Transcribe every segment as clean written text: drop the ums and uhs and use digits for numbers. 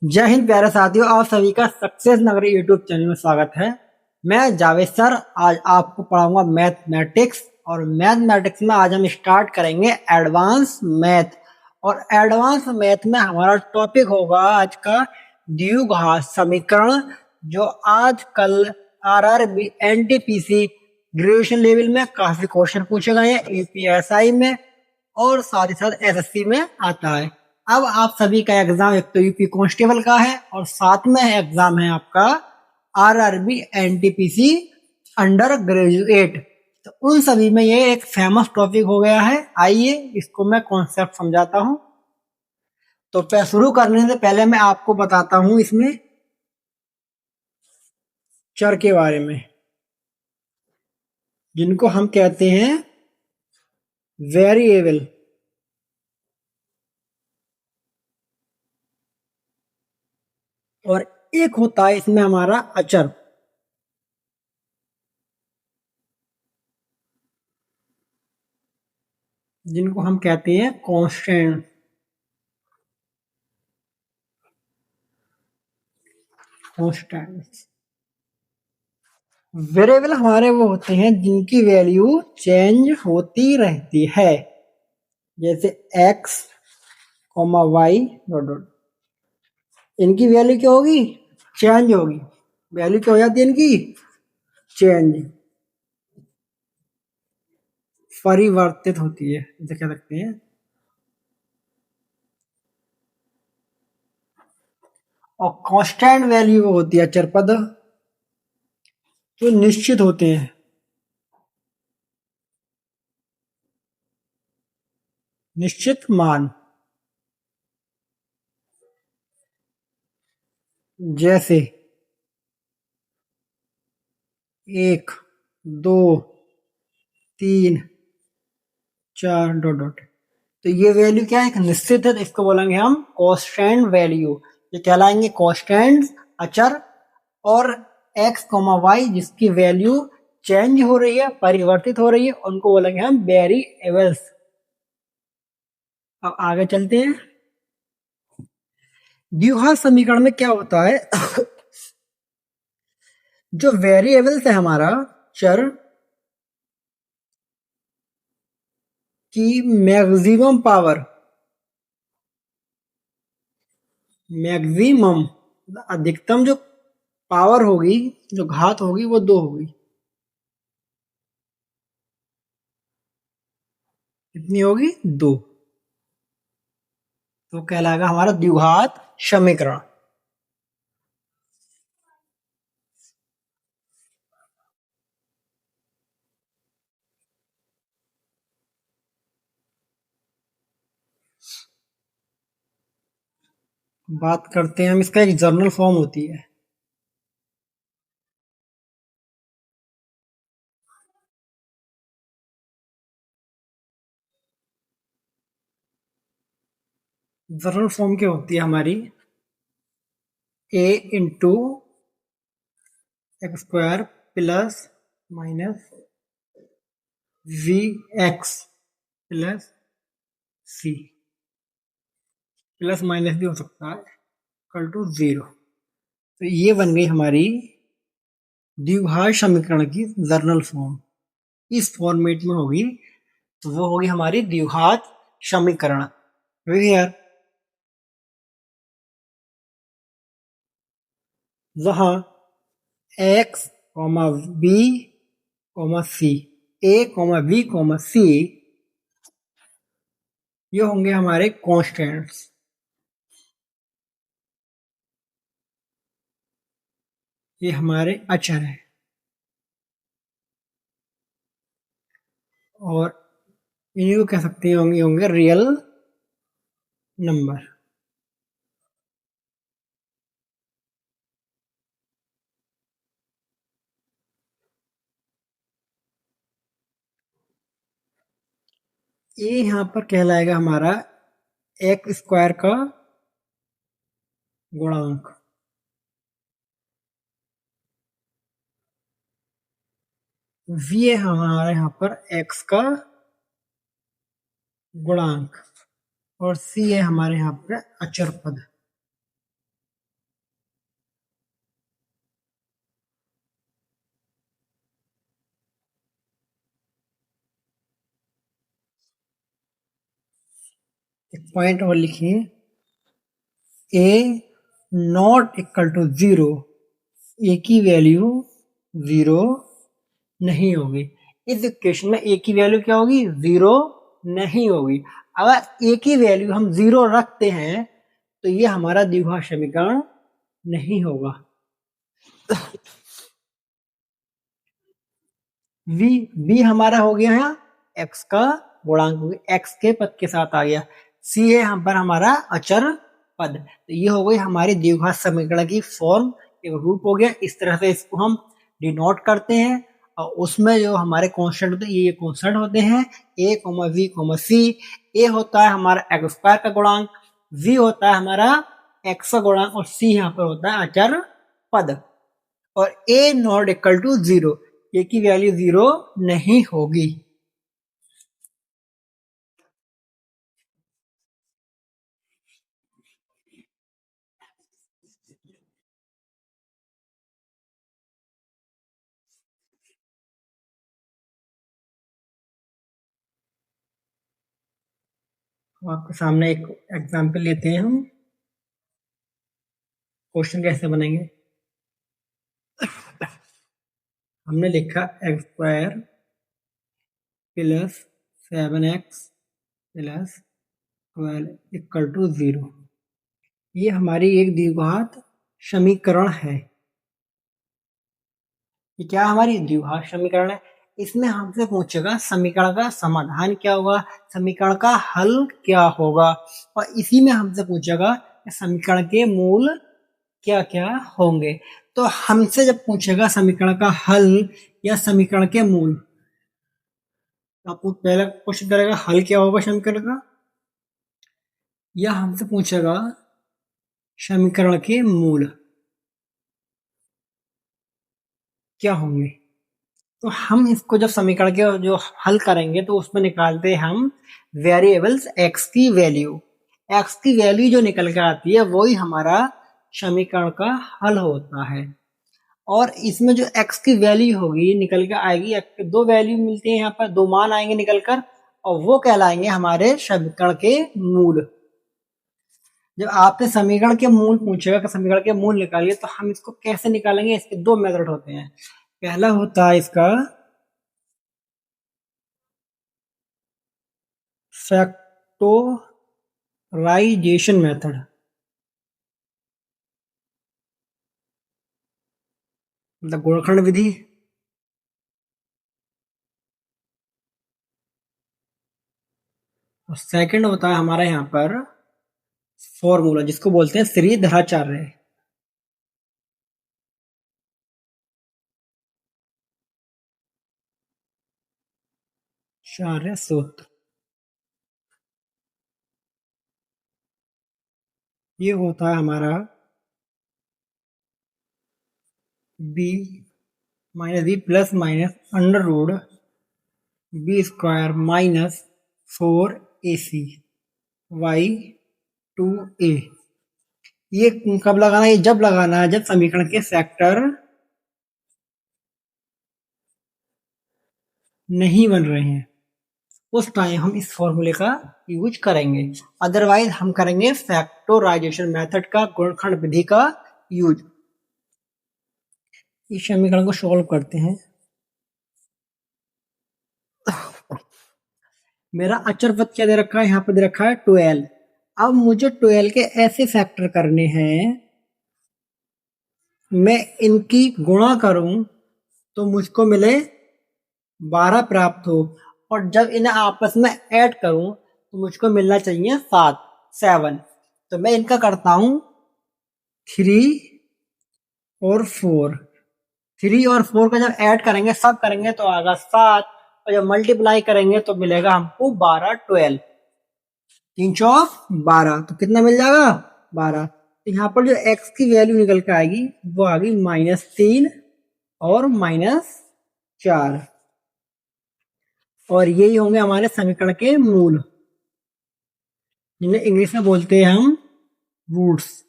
जय हिंद प्यारे साथियों, आप सभी का सक्सेस नगरी यूट्यूब चैनल में स्वागत है। मैं जावेद सर आज आपको पढ़ाऊंगा मैथमेटिक्स। और मैथमेटिक्स में आज हम स्टार्ट करेंगे एडवांस मैथ। और एडवांस मैथ में हमारा टॉपिक होगा आज का द्विघात समीकरण, जो आजकल आरआरबी एनटीपीसी ग्रेजुएशन लेवल में काफी क्वेश्चन पूछे गए हैं, यूपीएसआई में और साथ ही साथ एसएससी में आता है। अब आप सभी का एग्जाम एक तो यूपी कांस्टेबल का है और साथ में एग्जाम है आपका आरआरबी एनटीपीसी अंडर ग्रेजुएट। तो उन सभी में ये एक फेमस टॉपिक हो गया है। आइए इसको मैं कॉन्सेप्ट समझाता हूं। तो शुरू करने से पहले मैं आपको बताता हूं इसमें चर के बारे में, जिनको हम कहते हैं वेरिएबल। और एक होता है इसमें हमारा अचर, जिनको हम कहते हैं कांस्टेंट। वेरिएबल हमारे वो होते हैं जिनकी वैल्यू चेंज होती रहती है, जैसे x, y डॉट डॉट। इनकी वैल्यू क्या होगी? चेंज होगी। वैल्यू क्या हो जाती है इनकी? चेंज, परिवर्तित होती है, इसे कह सकते हैं। और कांस्टेंट वैल्यू वो होती है अचर पद, जो निश्चित होते हैं। निश्चित मान, जैसे 1, 2, 3, 4 डॉट डॉट। तो ये वैल्यू क्या है? एक निश्चित है, तो इसको बोलेंगे हम कांस्टेंट वैल्यू। ये कहलाएंगे कांस्टेंट अचर। और x, y जिसकी वैल्यू चेंज हो रही है, परिवर्तित हो रही है, उनको बोलेंगे हम वेरिएबल्स। अब आगे चलते हैं। द्विघात समीकरण में क्या होता है? जो वेरिएबल्स है हमारा चर की मैक्सिमम पावर, मैक्सिमम अधिकतम जो पावर होगी, जो घात होगी, वो 2 होगी। कितनी होगी? 2। तो कहलाएगा हमारा द्विघात समीकरण। बात करते हैं हम, इसका एक जर्नल फॉर्म होती है। जर्नल फॉर्म क्या होती है हमारी? a into x square plus minus b x plus c. Plus minus भी हो सकता है, इक्वल टू 0। तो ये बन गई हमारी द्विघात समीकरण की जर्नल फॉर्म। इस फॉर्मेट में होगी तो वो होगी हमारी द्विघात समीकरण। यार, जहां x, b, c, a, b, c ये होंगे हमारे कॉन्स्टेंट्स। ये हमारे अचर है। और इन्हीं को कह सकते हैं, होंगे रियल नंबर। ये यहां पर कहलाएगा हमारा एक्स स्क्वायर का गुणांक। v है हमारा यहाँ पर x का गुणांक। और c है हमारे यहाँ पर अचर पद। एक पॉइंट और लिखिए, ए नॉट इक्वल टू 0, ए की वैल्यू 0 नहीं होगी। इस इक्वेशन में ए की वैल्यू क्या होगी? 0 नहीं होगी। अगर ए की वैल्यू हम 0 रखते हैं तो ये हमारा द्विघात समीकरण नहीं होगा। v हमारा हो गया है x का गुणांक, x के पद के साथ आ गया। c है यहाँ पर हमारा अचर पद। तो ये हो गई हमारी द्विघात समीकरण की फॉर्म, एक रूप हो गया। इस तरह से इसको हम डिनोट करते हैं और उसमें जो हमारे कांस्टेंट होते हैं ये कांस्टेंट होते हैं, a, v, c। a होता है हमारा x स्क्वायर का गुणांक, v होता है हमारा x का गुणांक और c यहाँ पर होता है अचर पद। और a not equal to 0, a की वैल्यू 0 नहीं होगी। आपके सामने एक एग्जांपल लेते हैं हम। क्वेश्चन कैसे बनेंगे? हमने लिखा x square plus 7x plus 12 equal to 0। ये हमारी एक द्विघात समीकरण है। ये क्या हमारी द्विघात समीकरण है। इसमें हमसे पूछेगा समीकरण का समाधान क्या होगा, समीकरण का हल क्या होगा, और इसी में हमसे पूछेगा समीकरण के मूल क्या क्या होंगे। तो हमसे जब पूछेगा समीकरण का हल या समीकरण के मूल, तो आपको पहला क्वेश्चन करेगा हल क्या होगा समीकरण का, या हमसे पूछेगा समीकरण के मूल क्या होंगे। तो हम इसको जब समीकरण के जो हल करेंगे तो उसमें निकालते हैं हम वेरिएबल्स x की वैल्यू। x की वैल्यू जो निकल कर आती है वही हमारा समीकरण का हल होता है। और इसमें जो x की वैल्यू होगी निकल कर आएगी, दो वैल्यू मिलती है यहाँ पर, दो मान आएंगे निकल कर, और वो कहलाएंगे हमारे समीकरण के मूल। जब आपने समीकरण के मूल पूछेगा कि समीकरण के मूल निकालिए, तो हम इसको कैसे निकालेंगे? इसके दो मेथड होते हैं। पहला होता है इसका फैक्टोराइजेशन मेथड, मतलब गुणनखंड विधि। और सेकंड होता है हमारा यहाँ पर फॉर्मूला, जिसको बोलते हैं श्रीधराचार्य चार्य सूत्र। ये होता है हमारा b minus b plus minus under root b square minus 4ac by 2a। ये कब लगाना है? जब लगाना है जब समीकरण के फैक्टर नहीं बन रहे हैं, उस टाइम हम इस फॉर्मूले का यूज करेंगे। अदरवाइज हम करेंगे फैक्टोराइजेशन मेथड का, गुणनखंड विधि का यूज। इस समीकरण को सॉल्व करते हैं। मेरा अचर पद क्या दे रखा है? यहाँ पे दे रखा है 12। अब मुझे 12 के ऐसे फैक्टर करने हैं, मैं इनकी गुणा करूं तो मुझको मिले 12 प्राप्त हो, और जब इन्हें आपस में ऐड करूं तो मुझको मिलना चाहिए 7। तो मैं इनका करता हूं 3 और 4। 3 और 4 का जब ऐड करेंगे, सब करेंगे तो आएगा 7, और जब मल्टीप्लाई करेंगे तो मिलेगा हमको 12, 12, 3 चौक 12, तो कितना मिल जाएगा? 12। तो यहाँ पर जो x की वैल्यू निकल के आएगी वो आ गई -3 और -4, और यही होंगे हमारे समीकरण के मूल, जिन्हें इंग्लिश में बोलते हैं हम रूट्स।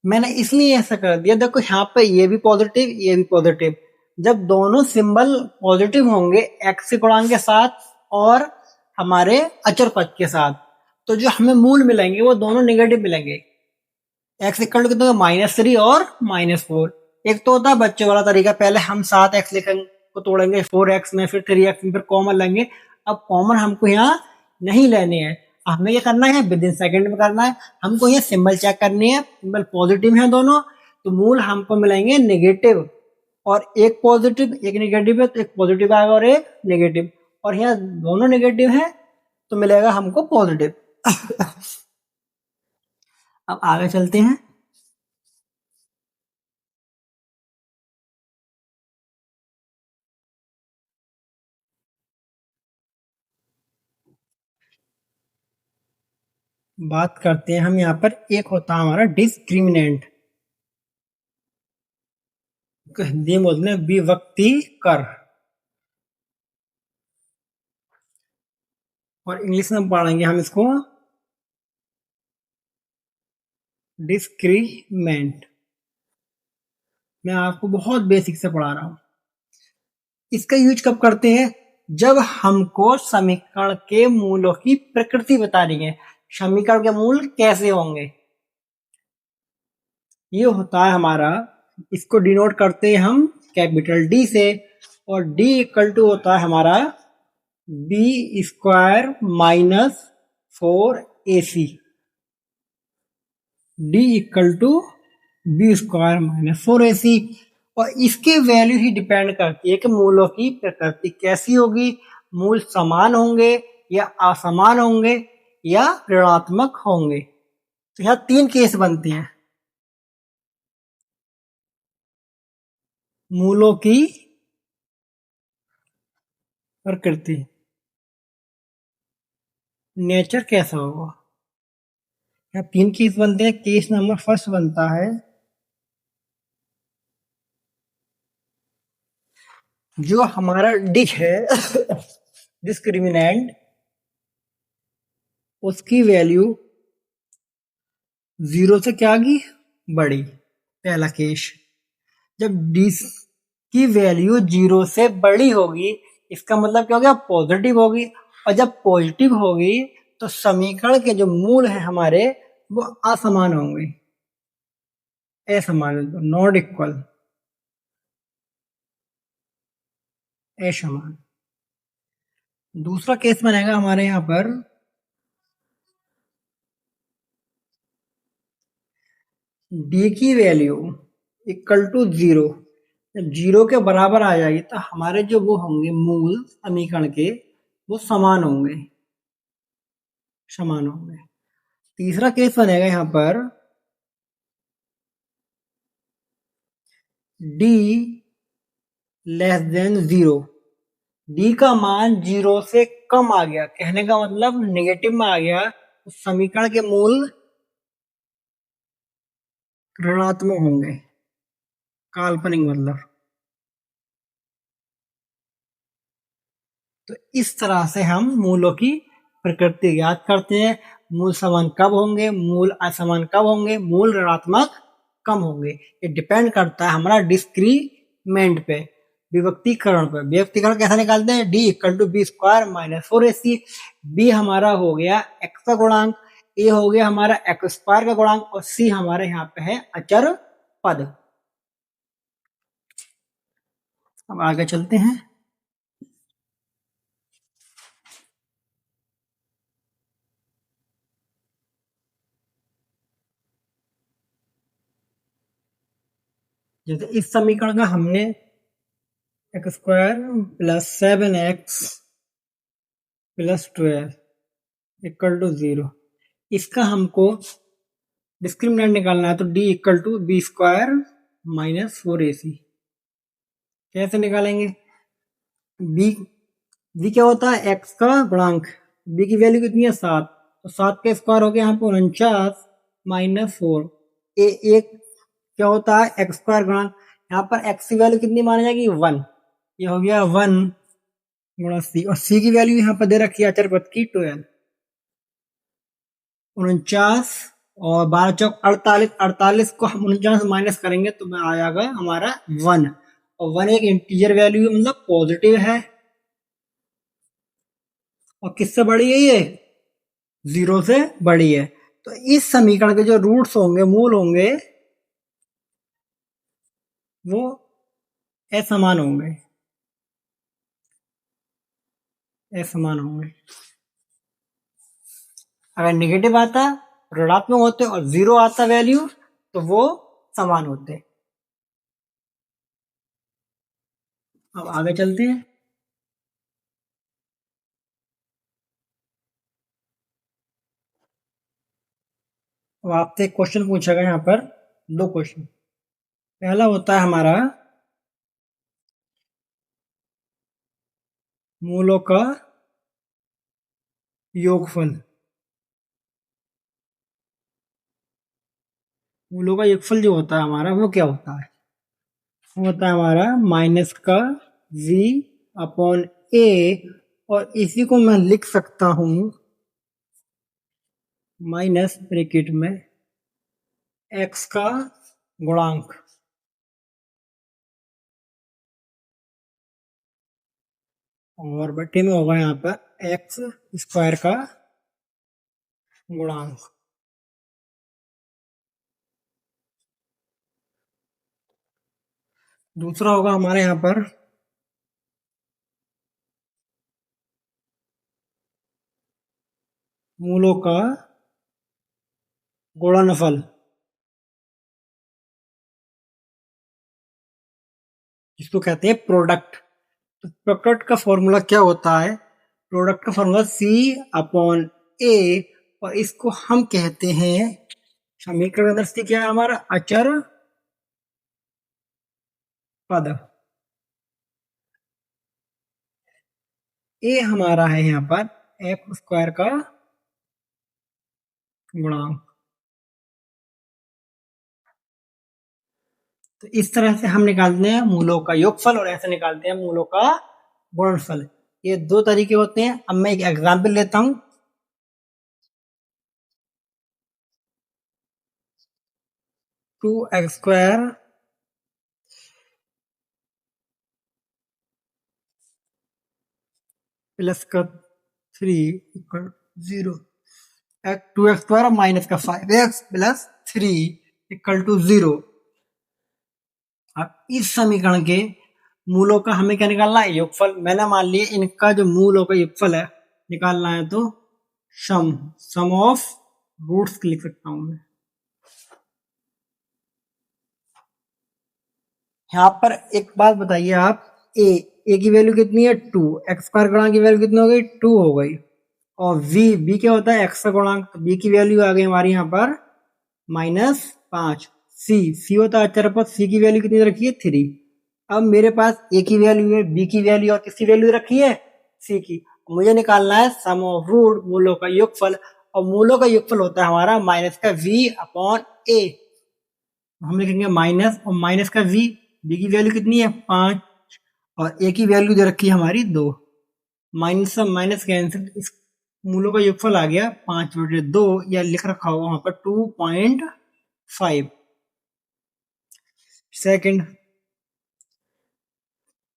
मैंने इसलिए ऐसा कर दिया, देखो यहाँ पे ये भी पॉजिटिव ये भी पॉजिटिव, जब दोनों सिंबल पॉजिटिव होंगे x के गुणांक के साथ और हमारे अचर पद के साथ। तो जो हमें मूल मिलेंगे वो दोनों नेगेटिव मिलेंगे। एक्स इक्वल टू कितना, -3 और -4। एक तो होता है बच्चों वाला तरीका, पहले हम 7x लिखेंगे को तोड़ेंगे 4x में, फिर 3x में, फिर कॉमन लेंगे। अब कॉमन हमको यहाँ नहीं लेने हैं, हमें ये करना है विद इन सेकेंड में करना है। हमको ये सिंबल चेक करनी है, सिंबल पॉजिटिव है दोनों, तो मूल हमको मिलेंगे नेगेटिव, और एक पॉजिटिव एक नेगेटिव है, तो एक पॉजिटिव आएगा और एक नेगेटिव, और यहाँ दोनों नेगेटिव है तो मिलेगा हमको पॉजिटिव। अब आगे चलते हैं। बात करते हैं हम यहाँ पर, एक होता है हमारा डिस्क्रिमिनेंट, हिंदी में बोलते हैं विभक्ति कर, और इंग्लिश में पढ़ेंगे हम इसको डिस्क्रीमेंट। मैं आपको बहुत बेसिक से पढ़ा रहा हूं। इसका यूज कब करते हैं, जब हमको समीकरण के मूलों की प्रकृति बतानी है, समीकरण के मूल कैसे होंगे। ये होता है हमारा, इसको डिनोट करते हैं हम कैपिटल डी से, और डी इक्वल टू होता है हमारा b square -4ac। D equal to b square -4ac, और इसकी वैल्यू ही डिपेंड करती है कि मूलों की प्रकृति कैसी होगी, मूल समान होंगे या असमान होंगे या ऋणात्मक होंगे। तो यहाँ 3 केस बनते हैं, मूलों की प्रकृति, नेचर कैसा होगा। यहाँ 3 केस बनते हैं। केस नंबर फर्स्ट बनता है, जो हमारा डिश है डिस्क्रिमिनेंट, उसकी वैल्यू 0 से क्या की बड़ी, पहला केस। जब डिश की वैल्यू 0 से बड़ी होगी, इसका मतलब क्या हो गया, पॉजिटिव होगी, और जब पॉजिटिव होगी तो समीकरण के जो मूल है हमारे वो असमान होंगे, असमान, नॉट इक्वल, असमान। दूसरा केस बनेगा हमारे यहाँ पर, डी की वैल्यू इक्वल टू 0, जब 0 के बराबर आ जाएगी तो हमारे जो वो होंगे मूल समीकरण के, वो समान होंगे, समान होंगे। तीसरा केस बनेगा यहाँ पर, डी लेस देन 0, डी का मान 0 से कम आ गया, कहने का मतलब नेगेटिव में आ गया, तो समीकरण के मूल ऋणात्मक होंगे, काल्पनिक मतलब। तो इस तरह से हम मूलों की प्रकृति याद करते हैं। मूल समान कब होंगे, मूल असमान कब होंगे, मूल ऋणात्मक कम होंगे। ये डिपेंड करता है हमारा डिस्क्रीमेंट पे, विभक्तिकरण पे। विभक्तिकरण कैसा निकालते हैं, D equal to b square -4ac। B हमारा हो गया एक्स का गुणांक, ए हो गया हमारा एक्स स्क्वायर का गुणांक, और सी हमारे यहाँ पे है अचर पद। अब आगे चलते हैं। जैसे इस समीकरण का हमने x square +7x +12 equal to 0, इसका हमको डिस्क्रिमिनेंट निकालना है, तो D equal to b square -4ac। कैसे निकालेंगे, बी बी क्या होता है, एक्स का गुणांक, बी की वैल्यू कितनी है 7, तो 7 का स्क्वायर हो गया यहाँ पे 49 -4। ए एक क्या होता है, एक्स स्क्वायर गुणांक, यहाँ पर एक्स की वैल्यू कितनी मानी जाएगी 1, ये हो गया 1 गुणा सी, और सी की वैल्यू यहाँ पर दे रखी है अचर पद की 12, 49 और 12 चौक 48, 48 को हम 49 माइनस करेंगे तो आ जाएगा हमारा 1, और 1 एक इंटीजर वैल्यू मतलब पॉजिटिव है। और किससे बड़ी है ये? 0 से बड़ी है। तो इस समीकरण के जो रूट्स होंगे, मूल होंगे, वो असमान होंगे, असमान होंगे। अगर नेगेटिव आता, ऋणात्मक होते और 0 आता वैल्यू, तो वो समान होते। अब आगे चलते हैं। अब आपसे एक क्वेश्चन पूछेगा यहाँ पर, 2 क्वेश्चन। पहला होता है हमारा मूलों का योगफल। मूलों का योगफल जो होता है हमारा, वो क्या होता है? वो होता है हमारा माइनस का v अपॉन a, और इसी को मैं लिख सकता हूं माइनस ब्रैकेट में x का गुणांक, और बटे में होगा यहाँ पर एक्स स्क्वायर का गुणांक। दूसरा होगा हमारे यहाँ पर मूलों का गुणनफल, जिसको कहते हैं प्रोडक्ट। तो प्रोडक्ट का फॉर्मूला क्या होता है? प्रोडक्ट का फॉर्मूला c अपॉन a, और इसको हम कहते हैं, समीकरण अंदर से क्या है हमारा? अचर पद। a हमारा है यहाँ पर एक्स स्क्वायर का गुणांक। तो इस तरह से हम निकालते हैं मूलों का योगफल, और ऐसे निकालते हैं मूलों का गुणनफल। ये 2 तरीके होते हैं। अब मैं एक एग्जांपल लेता हूं। 2x स्क्वायर प्लस का 3 इक्वल 0। 2x स्क्वायर माइनस का 5x प्लस 3 इक्वल टू 0। अब इस समीकरण के मूलों का हमें क्या निकालना है? योगफल। मैंने मान लिया इनका जो मूलों का योगफल है निकालना है, तो सम ऑफ रूट्स लिख सकता हूं मैं। यहाँ पर एक बात बताइए आप, ए की वैल्यू कितनी है? 2। एक्स स्क्वायर गुणांक की वैल्यू कितनी हो गई? 2 हो गई। और बी क्या होता है? एक्स का गुणांक। तो बी की वैल्यू आ गई हमारी यहाँ पर -5। सी होता है अचर पद। सी की वैल्यू कितनी रखी है? 3। अब मेरे पास ए की वैल्यू है, बी की वैल्यू, और किसकी वैल्यू रखी है? सी की। मुझे निकालना है सम ऑफ रूट, मूलों का योगफल। और मूलों का योगफल होता है हमारा माइनस का वी अपॉन ए। हम लिखेंगे माइनस, और माइनस का वी, बी की वैल्यू कितनी है? 5, और ए की वैल्यू दे रखी है हमारी 2। माइनस से माइनस कैंसिल, इस मूलों का योगफल आ गया 5/2, या लिख रखा होगा वहां पर 2.5। सेकंड,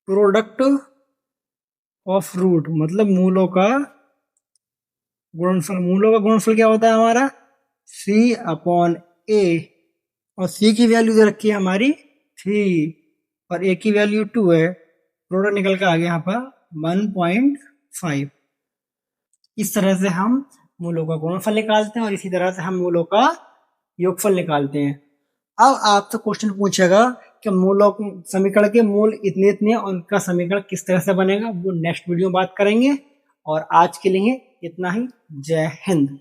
प्रोडक्ट ऑफ रूट मतलब मूलों का गुणनफल। मूलों का गुणनफल क्या होता है हमारा? सी अपॉन ए, और सी की वैल्यू दे रखी है हमारी 3, और ए की वैल्यू 2 है। प्रोडक्ट निकल के आ गया यहाँ पर 1.5। इस तरह से हम मूलों का गुणनफल निकालते हैं, और इसी तरह से हम मूलों का योगफल निकालते हैं। अब आपसे क्वेश्चन पूछेगा कि मूलों समीकरण के मूल इतने इतने, उनका समीकरण किस तरह से बनेगा, वो नेक्स्ट वीडियो में बात करेंगे। और आज के लिए इतना ही। जय हिंद।